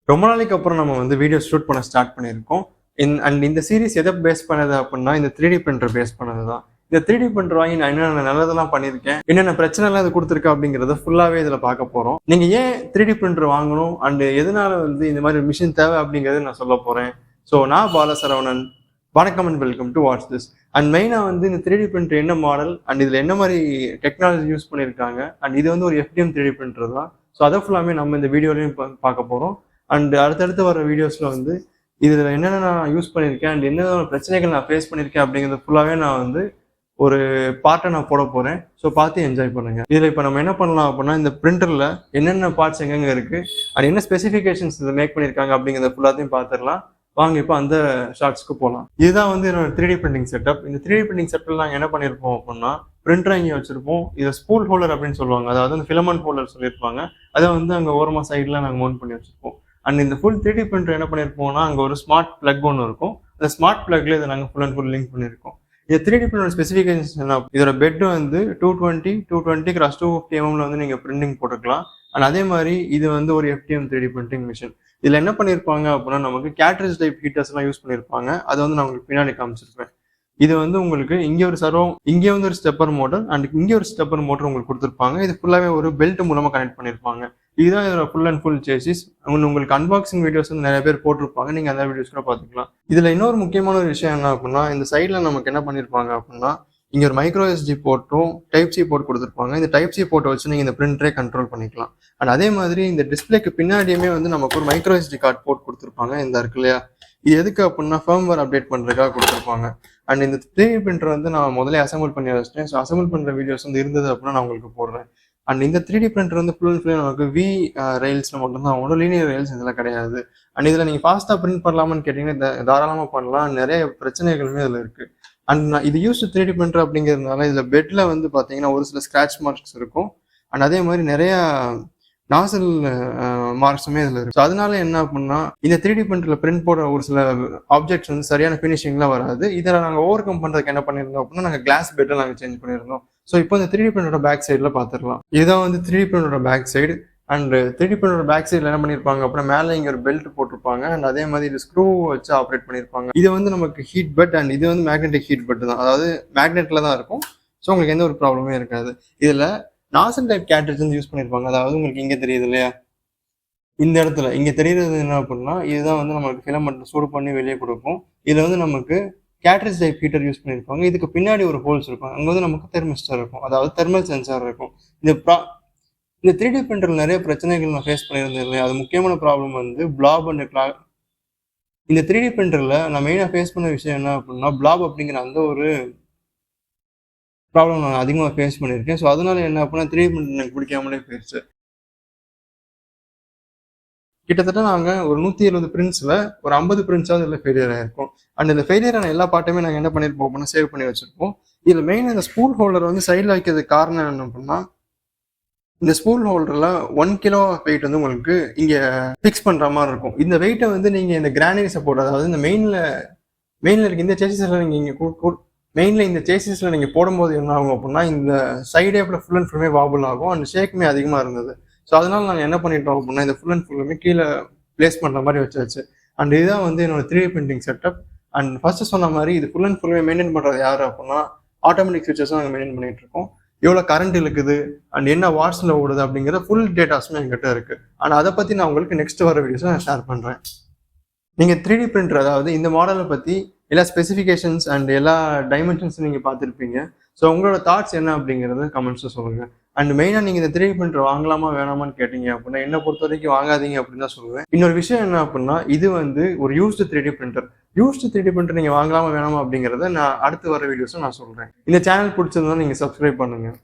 ரொம்ப நாளைக்கு அப்புறம் நம்ம வந்து வீடியோ ஷூட் பண்ண ஸ்டார்ட் பண்ணியிருக்கோம். அண்ட் இந்த சீரிஸ் எதை பேஸ் பண்ணது அப்படின்னா இந்த 3D பிரிண்டர் பேஸ் பண்ணது தான். இந்த 3D பிரிண்டர் வாங்கி நான் என்னென்ன நல்லதெல்லாம் பண்ணியிருக்கேன், என்னென்ன பிரச்சனைலாம் இது கொடுத்துருக்கு அப்படிங்கிறத ஃபுல்லாகவே இதில் பார்க்க போகிறோம். நீங்கள் ஏன் 3D பிரிண்டர் வாங்கணும் அண்ட் எதனால வந்து இந்த மாதிரி மிஷின் தேவை அப்படிங்கிறத நான் சொல்ல போகிறேன். ஸோ நான் பாலசரவணன், வணக்கம் and welcome to watch this. And மெயினாக வந்து இந்த 3D பிரிண்டர் என்ன மாடல் அண்ட் இதில் என்ன மாதிரி டெக்னாலஜி யூஸ் பண்ணியிருக்காங்க அண்ட் இது வந்து ஒரு FDM 3D பிரிண்டர் தான். ஸோ அதை ஃபுல்லாமே நம்ம இந்த வீடியோலையும் பார்க்க போகிறோம். அண்ட் அடுத்தடுத்து வர வீடியோஸில் வந்து இதில் என்னென்ன நான் யூஸ் பண்ணியிருக்கேன் அண்ட் என்னென்ன பிரச்சனைகள் நான் ஃபேஸ் பண்ணியிருக்கேன் அப்படிங்கிறது ஃபுல்லாகவே நான் வந்து ஒரு பார்ட்டை நான் போட போகிறேன். ஸோ பார்த்து என்ஜாய் பண்ணுங்கள். இதில் இப்போ நம்ம என்ன பண்ணலாம் அப்படின்னா இந்த பிரிண்டரில் என்னென்ன பார்ட்ஸ் எங்கெங்கே இருக்குது அண்ட் என்ன ஸ்பெசிஃபிகேஷன்ஸ் இதை மேக் பண்ணியிருக்காங்க அப்படிங்கிறத ஃபுல்லாத்தையும் பார்த்துடலாம். வாங்க இப்போ அந்த ஷார்ட்ஸ்க்கு போகலாம். இதுதான் வந்து என்னோட 3D பிரிண்டிங் செட்டப். இந்த 3D பிரிண்டிங் செட்டப்பில் நாங்கள் என்ன பண்ணியிருப்போம் அப்படின்னா பிரிண்டரை இங்கே வச்சிருப்போம். இதை ஸ்பூல் ஹோல்டர் அப்படின்னு சொல்லுவாங்க, அதாவது அந்த ஃபிலமெண்ட் ஹோல்டர் சொல்லியிருப்பாங்க. அதை வந்து அங்கே ஓரமாக சைடில் நாங்கள் மவுண்ட் பண்ணி வச்சிருப்போம். அண்ட் இந்த ஃபுல் 3D பிரிண்டர் என்ன பண்ணியிருப்போம்னா அங்கே ஒரு ஸ்மார்ட் பிளக் ஒன்று இருக்கும். அந்த ஸ்மார்ட் பிளக்ல இதை நாங்கள் ஃபுல் அண்ட் ஃபுல் லிங்க் பண்ணியிருக்கோம். இந்த 3D பிரிண்டர் ஸ்பெசிஃபிகேஷன்ஸ் என்ன, இதோட பெட் வந்து 220 x 250 mm வந்து நீங்கள் பிரிண்டிங் போட்டுக்கலாம். அண்ட் அதே மாதிரி இது வந்து ஒரு FDM 3D பிரிண்டிங் மிஷின். இதில் என்ன பண்ணியிருப்பாங்க அப்படின்னா நமக்கு கேட்ரேஜ் டைப் ஹீட்டர்ஸ்லாம் யூஸ் பண்ணியிருப்பாங்க. அதை வந்து நான் உங்களுக்கு பின்னாடி காமிச்சிருப்பேன். இது வந்து உங்களுக்கு இங்கே ஒரு இங்கே வந்து ஒரு ஸ்டெப்பர் மோட்டர் அண்ட் இங்கே ஒரு ஸ்டெப்பர் மோட்டர் உங்களுக்கு கொடுத்துருப்பாங்க. இது ஃபுல்லாகவே ஒரு பெல்ட் மூலமாக கனெக்ட் பண்ணியிருப்பாங்க. இதுதான் இதோட ஃபுல் அண்ட் ஃபுல் சேசிஸ். உங்களுக்கு அன்பாக்சிங் வீடியோஸ் வந்து நிறைய பேர் போட்டிருப்பாங்க, நீங்கள் அந்த வீடியோஸ் கூட பார்த்துக்கலாம். இதில் இன்னொரு முக்கியமான ஒரு விஷயம் என்ன அப்படின்னா இந்த சைடில் நமக்கு என்ன பண்ணியிருப்பாங்க அப்படின்னா இங்கே ஒரு மைக்ரோ SD போர்ட்டும் டைப் C போர்ட் கொடுத்துருப்பாங்க. இந்த டைப் C போர்ட்டை வச்சு நீங்கள் இந்த பிரிண்டரே கண்ட்ரோல் பண்ணிக்கலாம். அண்ட் அதே மாதிரி இந்த டிஸ்பிளேக்கு பின்னாடியுமே வந்து நமக்கு ஒரு மைக்ரோ SD கார்டு போர்ட் கொடுத்துருப்பாங்க. இந்த இருக்கு இல்லையா, இது எதுக்கு அப்படின்னா ஃபர்ம்வேர் அப்டேட் பண்ணுறதுக்காக கொடுத்துருப்பாங்க. அண்ட் இந்த 3D பிரிண்டர் வந்து நான் முதல்ல அசம்பிள் பண்ணி வச்சிட்டேன். ஸோ அசம்பிள் பண்ணுற வீடியோஸ் வந்து இருந்தது அப்படின்னா நான் உங்களுக்கு போடுறேன். அண்ட் இந்த 3D பிரிண்டர் வந்து ஃபுல் அண்ட் ஃபுல்லாக நமக்கு V ரயில்ஸில் மட்டும்தான் அவங்களோட லீனியர் ரயில்ஸ் இதெல்லாம் கிடையாது. அண்ட் இதில் நீங்கள் ஃபாஸ்ட்டாக பிரிண்ட் பண்ணலாமான்னு கேட்டிங்கன்னா தாராளமாக பண்ணலாம். நிறைய பிரச்சனைகளுமே இதில் இருக்குது. அண்ட் இது யூஸ் 3D பிரிண்டர் அப்படிங்கிறதுனால இதில் பெட்டில் வந்து பார்த்தீங்கன்னா ஒரு சில ஸ்க்ராட்ச் மார்க்ஸ் இருக்கும். அண்ட் அதே மாதிரி நிறையா நாசல் மார்க்ஸுமே இதில் இருக்குது. ஸோ அதனால என்ன அப்படின்னா இந்த 3D பிரிண்டரில் பிரிண்ட் போடுற ஒரு சில ஆப்ஜெக்ட்ஸ் வந்து சரியான ஃபினிஷிங்லாம் வராது. இதில் நாங்கள் ஓவர் கம் பண்ணுறதுக்கு என்ன பண்ணியிருந்தோம் அப்படின்னா நாங்கள் கிளாஸ் பெட்டை நாங்கள் சேஞ்ச் பண்ணியிருந்தோம். ஸோ இப்போ இந்த 3D பிரிண்டரோட பேக் சைடில் பார்த்துடலாம். இதுதான் வந்து 3D பிரிண்டரோட பேக் சைடு. அண்ட் 3D பிரிண்டரோட பேக் சைடில் என்ன பண்ணியிருப்பாங்க அப்படின்னா மேலே இங்கே ஒரு பெல்ட் போட்டிருப்பாங்க. அண்ட் அதே மாதிரி இது ஸ்க்ரூ வச்சு ஆப்ரேட் பண்ணியிருப்பாங்க. இது வந்து நமக்கு ஹீட் பெட் அண்ட் இது வந்து மேக்னெட்டிக் ஹீட் பெட் தான், அதாவது மேக்னெட்டில் தான் இருக்கும். ஸோ உங்களுக்கு எந்த ஒரு ப்ராப்ளமே இருக்காது. இதில் நாசல் டைப் கேட்ரேஜ் வந்து யூஸ் பண்ணியிருப்பாங்க. அதாவது உங்களுக்கு இங்கே தெரியுது இல்லையா, இந்த இடத்துல இங்கே தெரியுறது என்ன அப்படின்னா இதுதான் வந்து நமக்கு ஃபிலமெண்ட் சூடு பண்ணி வெளியே கொடுக்கும். இதில் வந்து நமக்கு கேட்ரேஜ் டைப் ஹீட்டர் யூஸ் பண்ணியிருப்பாங்க. இதுக்கு பின்னாடி ஒரு ஹோல்ஸ் இருக்கும். அங்கே வந்து நமக்கு தெர்மிஸ்டர் இருக்கும், அதாவது தெர்மல் சென்சார் இருக்கும். இந்த 3D பிரிண்டரில் நிறைய பிரச்சனைகள் நான் ஃபேஸ் பண்ணியிருந்தேன் இல்லையா, அது முக்கியமான ப்ராப்ளம் வந்து பிளாப் அண்ட் இந்த 3D பிரிண்டரில் நான் மெயினாக ஃபேஸ் பண்ண விஷயம் என்ன அப்படின்னா பிளாப் அப்படிங்கிற அந்த ஒரு ப்ராப்ளம் நான் அதிகமாக ஃபேஸ் பண்ணியிருக்கேன். ஸோ அதனால என்ன அப்படின்னா 3D பிரிண்டர் எனக்கு பிடிக்காமலே போயிடுச்சு. கிட்டத்தட்ட நாங்கள் ஒரு 170 பிரிண்ட்ஸில் ஒரு 50 பிரிண்ட்ஸாவது இதில் ஃபெயிலியர் ஆகிருக்கும். அண்ட் இந்த ஃபெயிலியரான எல்லா பாட்டுமே நாங்கள் என்ன பண்ணியிருப்போம் அப்படின்னா சேவ் பண்ணி வச்சுருப்போம். இதில் மெயின் இந்த ஸ்பூல் ஹோல்டர் வந்து சைடில் வைக்கிறதுக்கு காரணம் என்ன அப்படின்னா இந்த ஸ்பூல் ஹோல்டரில் 1 கிலோ வெயிட் வந்து உங்களுக்கு இங்கே ஃபிக்ஸ் பண்ணுற மாதிரி இருக்கும். இந்த வெயிட்டை வந்து நீங்கள் இந்த கிரானைட் சப்போர்ட், அதாவது இந்த மெயினில் இருக்க இந்த சேசிஸில் நீங்கள் இங்கே மெயினில் இந்த சேசிஸில் நீங்கள் போடும்போது என்ன ஆகும் அப்படின்னா இந்த சைடே அப்புறம் ஃபுல் அண்ட் ஃபுல்லுமே வாபிள் ஆகும். அண்ட் ஷேக்குமே அதிகமாக இருந்தது. ஸோ அதனால் நாங்கள் என்ன பண்ணிட்டோம் அப்படின்னா இந்த ஃபுல் அண்ட் ஃபுல்லுமே கீழே பிளேஸ் பண்ணுற மாதிரி வச்சாச்சு. அண்ட் இதுதான் வந்து என்னோட 3D printing setup. And first சொன்ன மாதிரி இது ஃபுல் அண்ட் ஃபுல்லுமே மெயின்டைன் பண்ணுறது யார் அப்படின்னா ஆட்டோமேட்டிக் ஸ்விட்சஸும் நாங்கள் மெயின்டைன் பண்ணிட்டு இருக்கோம். எவ்வளோ கரண்ட் இருக்குது அண்ட் என்ன வாட்ஸில் ஓடுது அப்படிங்கிற ஃபுல் டேட்டாஸுமே என்கிட்ட இருக்குது. அண்ட் அதை பற்றி நான் உங்களுக்கு நெக்ஸ்ட் வர வீடியோஸை நான் ஷேர் பண்ணுறேன். நீங்கள் 3D பிரிண்டர், அதாவது இந்த மாடலை பற்றி எல்லா ஸ்பெசிஃபிகேஷன்ஸ் அண்ட் எல்லா டைமென்ஷன்ஸும் நீங்கள் பார்த்துருப்பீங்க. ஸோ உங்களோட தாட்ஸ் என்ன அப்படிங்கிறத கமெண்ட்ஸில் சொல்லுங்கள். அண்ட் மெயினாக நீங்கள் இந்த 3D பிரிண்டர் வாங்கலாமா வேணாமான்னு கேட்டீங்க அப்படின்னா என்னை பொறுத்த வரைக்கும் வாங்காதீங்க அப்படின்னு தான் சொல்லுவேன். இன்னொரு விஷயம் என்ன அப்படின்னா இது வந்து ஒரு used 3D printer. Used 3D printer நீங்கள் வாங்கலாமா வேணாமா அப்படிங்கிறத நான் அடுத்து வர வீடியோஸை நான் சொல்கிறேன். இந்த சேனல் பிடிச்சிருந்தா நீங்கள் சப்ஸ்கிரைப் பண்ணுங்கள்.